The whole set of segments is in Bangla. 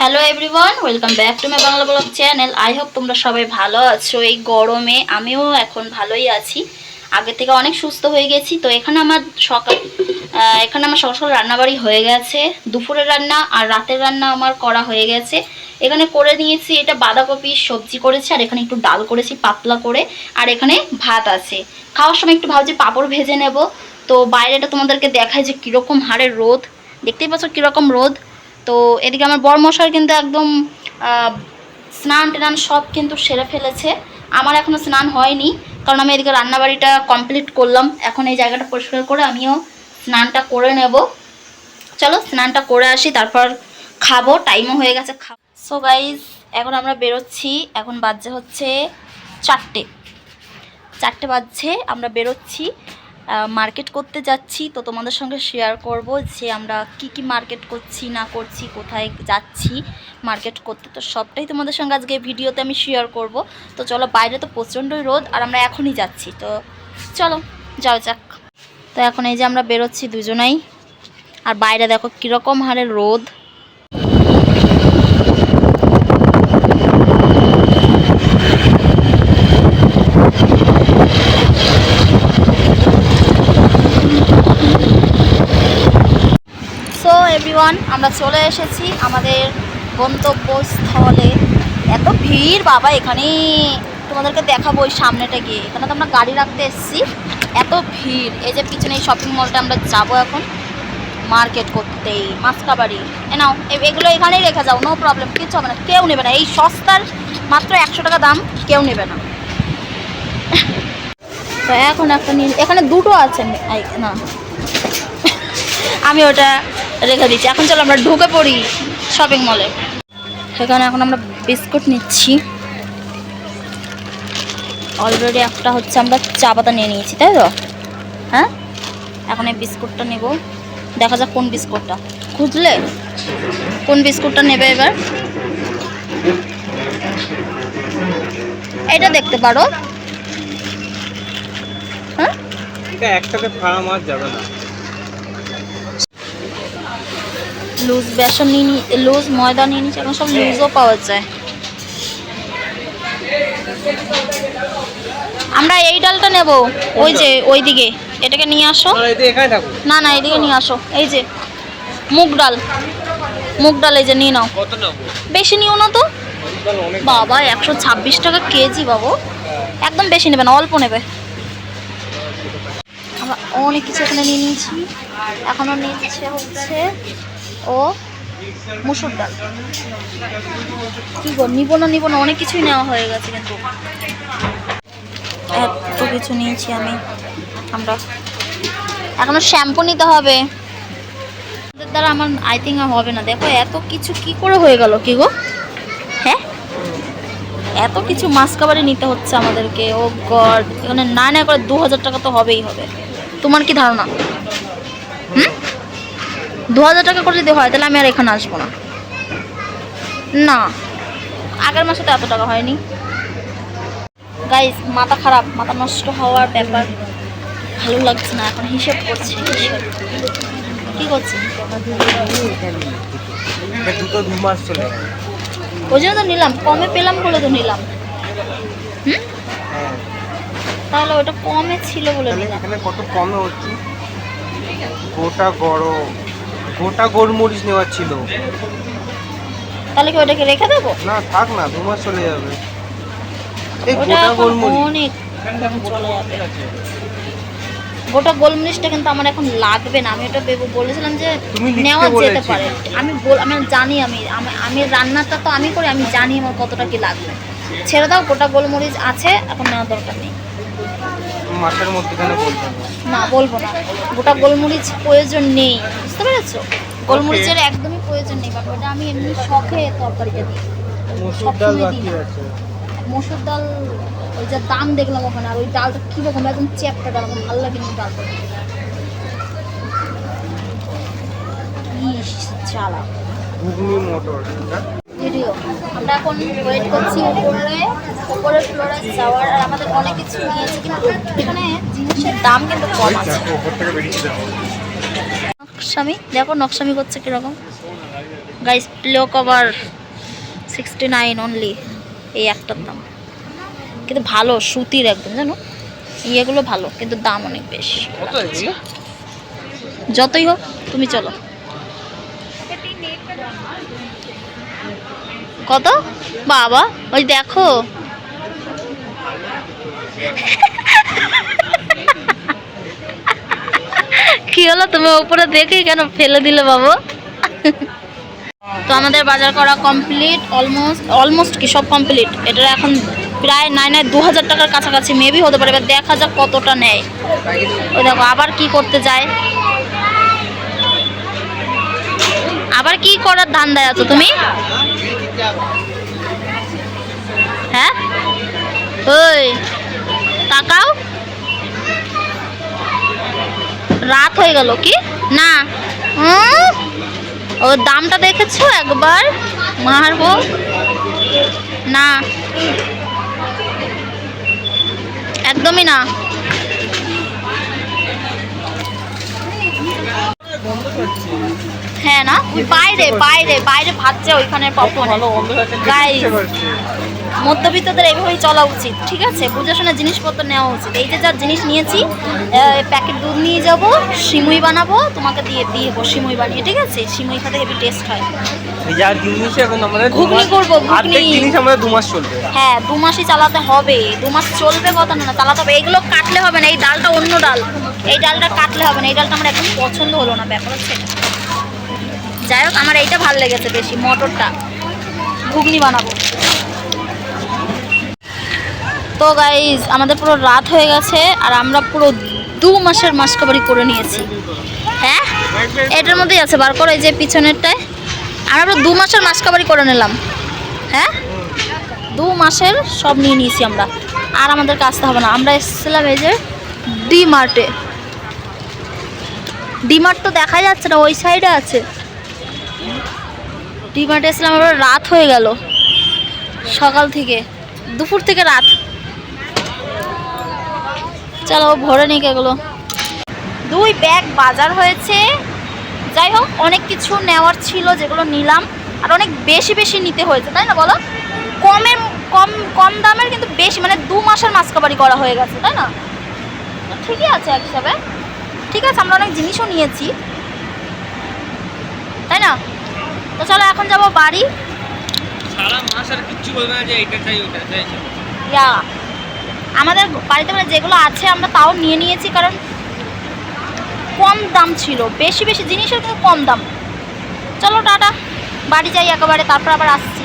Hello everyone, welcome back to my Bangla blog channel. I hope তোমরা সবাই ভালো আছো। এই গরমে আমিও এখন ভালোই আছি, আগে থেকে অনেক সুস্থ হয়ে গেছি। তো এখানে আমার সকাল সকাল রান্নাবাড়ি হয়ে গেছে। দুপুরের রান্না আর রাতের রান্না আমার করা হয়ে গেছে। এখানে করে নিয়েছি, এটা বাঁধাকপি সবজি করেছি, আর এখানে একটু ডাল করেছি পাতলা করে, আর এখানে ভাত আছে। খাওয়ার সময় একটু ভাবছি পাঁপড় ভেজে নেব। তো বাইরেটা তোমাদেরকে দেখায় যে কীরকম হারে রোদ, দেখতেই পাচ্ছ কীরকম রোদ। তো এদিকে আমার বর মশাই কিন্তু একদম স্নান টান সব কিন্তু সেরে ফেলেছে। আমার এখনও স্নান হয়নি, কারণ আমি এদিকে রান্নাবাড়িটা কমপ্লিট করলাম। এখন এই জায়গাটা পরিষ্কার করে আমিও স্নানটা করে নেব। চলো স্নানটা করে আসি, তারপর খাবো, টাইমও হয়ে গেছে খাবো। সো গাইজ, এখন আমরা বেরোচ্ছি। এখন বাজছে হচ্ছে 4টে বাজছে, আমরা বেরোচ্ছি, মার্কেট করতে যাচ্ছি। তো তোমাদের সঙ্গে শেয়ার করব যে আমরা কি মার্কেট করছি না করছি, কোথায় যাচ্ছি মার্কেট করতে, তো সবটাই তোমাদের সঙ্গে আজকে ভিডিওতে আমি শেয়ার করব। তো চলো, বাইরে তো প্রচণ্ডই রোদ আর আমরা এখনই যাচ্ছি, তো চলো যাও যাক। তো এখন এই যে আমরা বেরোচ্ছি দুজনাই, আর বাইরে দেখো কীরকম হারে রোদ। এভরিওয়ান, আমরা চলে এসেছি আমাদের গন্তব্যস্থলে। এত ভিড় বাবা, এখানে তোমাদেরকে দেখাবো ওই সামনেটা গিয়ে। এখানে তো আমরা গাড়ি রাখতে এসেছি, এত ভিড়। এই যে পিছনে এই শপিং মলটা আমরা যাবো এখন মার্কেট করতে, মাসকাবাড়ি। নাও এগুলো এখানেই রেখে যাও, নো প্রবলেম, কিচ্ছু হবে না, কেউ নেবে না। এই সস্তার মাত্র 100 টাকা দাম, কেউ নেবে না। তো এখন একটা এখানে দুটো আছে না, আমি ওটা রেখে দিচ্ছি। এখন চলো আমরা ঢুকে পড়ি শপিং মলে। সেখানে এখন আমরা বিস্কুট নিচ্ছি। অলরেডি একটা হচ্ছে আমরা চা পাতা নিয়ে নিয়েছি, তাই তো? হ্যাঁ, এখন এই বিস্কুটটা নেব। দেখা যাক কোন বিস্কুটটা, খুঁজলে কোন বিস্কুটটা নেবে এবার। এটা দেখতে পারো। হ্যাঁ, এটা একসাথে ফার্ম আর যাবে না। লুজ বেসন নিয়ে লুজ ময়দা নিয়ে নিচ্ছি। এখন সব লুজও পাওয়া যায়। আমরা এই ডালটা নেব, ওই যে ওই দিকে, এটাকে নিয়ে আসো। না না, এইদিকে নিয়ে আসো। এই যে মুগ ডাল, এই যে নিয়ে নাও। বেশি নিও না তো বাবা, 126 টাকা কেজি বাবু, একদম বেশি নেবে না, অল্প নেবে। আমরা অনেক কিছু এখানে নিয়ে নিয়েছি। এখনও নিচ্ছে হচ্ছে ও মুসুর ডাল। কি গো, নিব না, অনেক কিছুই নেওয়া হয়ে গেছে, কিন্তু এত কিছু নিয়েছি আমরা। এখনো শ্যাম্পু নিতে হবে, ওদের দ্বারা আমার আই থিঙ্ক হবে না। দেখো এত কিছু কি করে হয়ে গেল, কি গো? হ্যাঁ, এত কিছু মাসকাবারি নিতে হচ্ছে আমাদেরকে। ও গড, এখানে না করে 2000 টাকা তো হবেই হবে। তোমার কি ধারণা? 2000 টাকা করে যদি হয় তাহলে আমি আর এখানে আসবো না। না, আগের মাসে তো এত টাকা হয়নি। গাইস, মাথা খারাপ, মাথা নষ্ট হওয়ার ব্যাপার, ভালো লাগছে না। এখন হিসেব করছি। কি করছি? ওই জন্য তো নিলাম, কমে পেলাম বলে তো নিলাম। তাহলে ওটা কমে ছিল বলে নিলাম। কত কমে হচ্ছে? গোটা গোলমরিচ নেওয়ার ছিল। তাহলে কি ওটাকে রেখে দেবো? না থাক না, 2 মাস চলে যাবে। অনেক চলে যাবে। গোটা গোলমরিচটা কিন্তু আমার এখন লাগবে না। আমি ওটা বলেছিলাম যে নেওয়া যেতে পারে। আমি জানি, আমি রান্নাটা তো আমি করি, আমি জানি আমার কতটা কি লাগবে। ছেড়ে দাও, গোটা গোলমরিচ আছে, এখন নেওয়ার দরকার নেই। মাছের মধ্যে না, বলবো না, গোটা গোলমরিচ প্রয়োজন নেই, বুঝতে পেরেছো? গোলমরিচের একদমই প্রয়োজন নেই, বাট ওটা আমি এমনি শখে তরকারিতে দিই। মসুর ডাল ওই যে দাম দেখলাম ওখানে, আর ওই ডালটা কীরকম, একদম চ্যাপটা ডাল, আমার ভালো লাগে না ডালটা। চালা ভিডিও আমরা এখন ওয়েট করছি উপরে ফ্লোরে যাওয়ার। আর আমাদের অনেক কিছু নিয়েছি, কিন্তু এখানে জিনিসের দাম কিন্তু কম আছে। নকশামি, দেখো নকশামি করছে কিরকম। গাইস প্লো কভার 69 অনলি, এই একটার দাম। কিন্তু ভালো সুতির একদম, জানো ইয়েগুলো ভালো, কিন্তু দাম অনেক বেশি। কত এগুলো? যতই হোক তুমি চলো। কত বাবা, ওই দেখো কি হলো, তুমি উপরে দেখে কেন ফেলে দিলে বাবু? তো আমাদের বাজার করা কমপ্লিট, অলমোস্ট কি সব কমপ্লিট। এটা এখন প্রায় 2000 টাকার কাছাকাছি মেবি হতে পারে। এবার দেখা যাক কতটা নেয়। ওই দেখো আবার কি করতে যায়, আবার কি করার ধান্দায় আছো তুমি? হ্যাঁ ওই তাকাও, রাত হয়ে গেল কি না? ও দামটা দেখেছো একবার? মারবো না, একদমই না। হ্যাঁ না, বাইরে বাইরে বাইরে ভাজছে ওইখানে পপকর্ন। গাইস মধ্যবিত্তদের এইভাবেই চলা উচিত, ঠিক আছে? বুঝে শুনে জিনিসপত্র নেওয়া উচিত। এই যে যা জিনিস নিয়েছি, প্যাকেট দুধ নিয়ে যাব, সিমুই বানাবো, তোমাকে দিয়ে দেবো সিমুই বানিয়ে, ঠিক আছে? সিমুই খেতে হেভি টেস্ট হয়। এই যা জিনিস এখন আমাদের ঘুগনি করবো, ঘুগনি। জিনিস আমাদের 2 মাস চলবে। হ্যাঁ 2 মাসই চালাতে হবে, 2 মাস চলবে কথা না, চালাতে হবে। এইগুলো কাটলে হবে না, এই ডালটা অন্য ডাল, এই ডালটা কাটলে হবে না। এই ডালটা আমার একদম পছন্দ হলো না, ব্যাপার হচ্ছে এটা। যাই হোক আমার এইটা ভালো লেগেছে বেশি, মটরটা। ঘুগনি বানাবো। তো গাইজ আমাদের পুরো রাত হয়ে গেছে, আর আমরা পুরো 2 মাসের মাসকাবারি করে নিয়েছি। হ্যাঁ এটার মধ্যেই আছে, বার করো এই যে পিছনেরটায়। আমরা পুরো 2 মাসের মাসকাবারি করে নিলাম। হ্যাঁ 2 মাসের সব নিয়ে নিয়েছি আমরা, আর আমাদেরকে আসতে হবে না। আমরা এসেছিলাম এই যে ডিমার্টে। ডিমার্ট তো দেখা যাচ্ছে না, ওই সাইডে আছে। ডিমার্টে এসেছিলাম, আমরা রাত হয়ে গেল, সকাল থেকে দুপুর থেকে রাত। চলো ভরে নিক এগুলো। 2 ব্যাগ বাজার হয়েছে। যাই হোক অনেক কিছু নেওয়ার ছিল যেগুলো নিলাম, আর অনেক বেশি বেশি নিতে হয়েছে, তাই না বলো? কম দামের কিন্তু বেশি, মানে 2 মাসের মাসকাবারি করা হয়ে গেছে, তাই না? ঠিকই আছে এক হিসাবে, ঠিক আছে। আমরা অনেক জিনিসও নিয়েছি, তাই না? তো চলো এখন যাবো বাড়ি। সারা মাস আর কিচ্ছু বলবে না যে এটা চাই ওটা চাই। ইয়া আমাদের বাড়িতে মানে যেগুলো আছে আমরা তাও নিয়ে নিয়েছি, কারণ কম দাম ছিল। বেশি বেশি জিনিসের কিন্তু কম দাম। চলো টাটা, বাড়ি যাই একেবারে, তারপর আবার আসছি।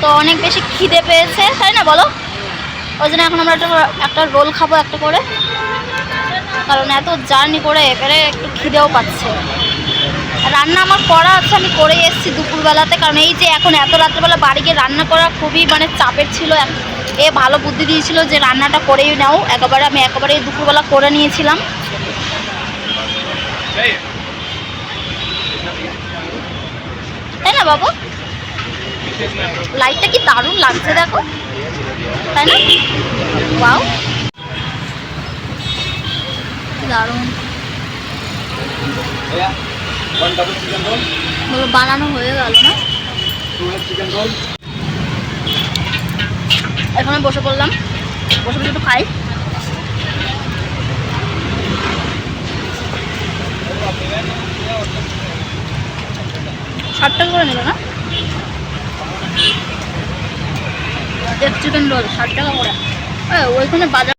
তো অনেক বেশি খিদে পেয়েছে, তাই না বলো? ওই জন্য এখন আমরা একটা রোল খাবো একটা করে, কারণ এত জার্নি করে এবারে একটু খিদেও পাচ্ছে। রান্না আমার করা আছে, আমি করে এসেছি দুপুরবেলাতে, কারণ এই যে এখন এত রাত্রেবেলা বাড়ি গিয়ে রান্না করা খুবই মানে চাপের ছিল। এ ভালো বুদ্ধি দিয়েছিল যে রান্নাটা করেই নাও একেবারে। আমি একেবারে দুপুরবেলা করে নিয়েছিলাম। তাই না বাবু? লাইটটা কি দারুণ লাগছে দেখো, তাই না? ওয়াও দারুণ। বানানো হয়ে গেল না, এখানে বসে পড়লাম, বসে বসে একটু খাই। ষাট টাকা করে নেবে না? এক চিকেন রোল 60 টাকা করে। ওইখানে বাজার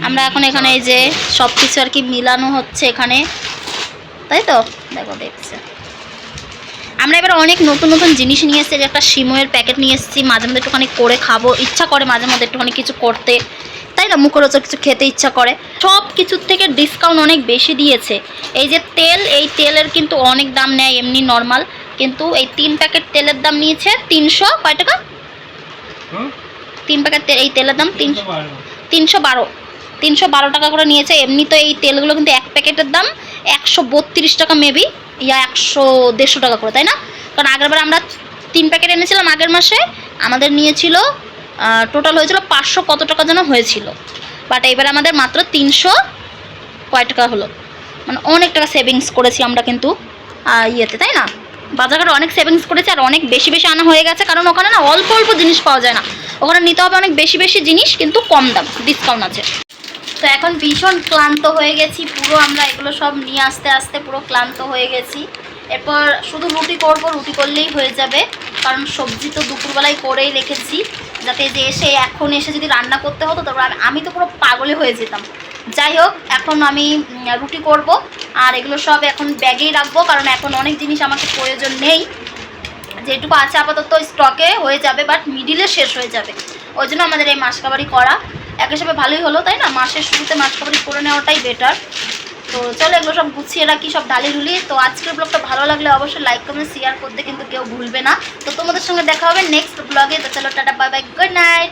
আমরা এখন এখানে এই যে সব কিছু আর কি মিলানো হচ্ছে এখানে, তাই তো? দেখো দেখছে। আমরা এবার অনেক নতুন নতুন জিনিস নিয়ে এসেছি। একটা সিমইয়ের প্যাকেট নিয়ে এসেছি, মাঝে মধ্যে একটুখানি করে খাবো, ইচ্ছা করে মাঝে মধ্যে একটুখানি কিছু করতে, তাই না? মুখরোচক কিছু খেতে ইচ্ছা করে। সব কিছুর থেকে ডিসকাউন্ট অনেক বেশি দিয়েছে। এই যে তেল, এই তেলের কিন্তু অনেক দাম নেয় এমনি নর্মাল, কিন্তু এই 3 প্যাকেট তেলের দাম নিয়েছে 300 কয় টাকা? 3 প্যাকেট তেল, এই তেলের দাম 312 312 টাকা করে নিয়েছে। এমনি তো এই তেলগুলো কিন্তু এক প্যাকেটের দাম 132 টাকা মেবি, ইয়া 100-150 টাকা করে, তাই না? কারণ আগেরবার আমরা 3 প্যাকেট এনেছিলাম আগের মাসে, আমাদের নিয়েছিল টোটাল হয়েছিল 500 কত টাকা যেন হয়েছিল। বাট এইবার আমাদের মাত্র 300 কয় টাকা হলো, মানে অনেক টাকা সেভিংস করেছি আমরা কিন্তু ইয়েতে, তাই না? বাজারে অনেক সেভিংস করেছে আর অনেক বেশি বেশি আনা হয়ে গেছে, কারণ ওখানে না অল্প অল্প জিনিস পাওয়া যায় না, ওখানে নিতে হবে অনেক বেশি বেশি জিনিস, কিন্তু কম দাম, ডিসকাউন্ট আছে। তো এখন ভীষণ ক্লান্ত হয়ে গেছি পুরো, আমরা এগুলো সব নিয়ে আস্তে আস্তে পুরো ক্লান্ত হয়ে গেছি। এরপর শুধু রুটি করব, রুটি করলেই হয়ে যাবে, কারণ সবজি তো দুপুরবেলায় করেই রেখেছি, যাতে যে এসে এখন এসে যদি রান্না করতে হতো তারপর আমি তো পুরো পাগলে হয়ে যেতাম। যাই হোক, এখন আমি রুটি করব আর এগুলো সব এখন ব্যাগেই রাখবো, কারণ এখন অনেক জিনিস আমাকে প্রয়োজন নেই, যেটুকু আছে আপাতত স্টকে হয়ে যাবে, বাট মিডিলে শেষ হয়ে যাবে। ওই জন্য আমাদের এই মাসকাবারি করা এক হিসেবে ভালোই হলো, তাই না? মাসের শুরুতে মাসকাবারি করে নেওয়াটাই বেটার। তো চলো এগুলো সব গুছিয়ে রাখি, সব ঢালি ঢুলি। তো আজকের ব্লগটা ভালো লাগলে অবশ্যই লাইক কমেন্ট শেয়ার করতে কিন্তু কেউ ভুলবে না। তো তোমাদের সঙ্গে দেখা হবে নেক্সট ব্লগে। তো চলো tata, bye bye, good night.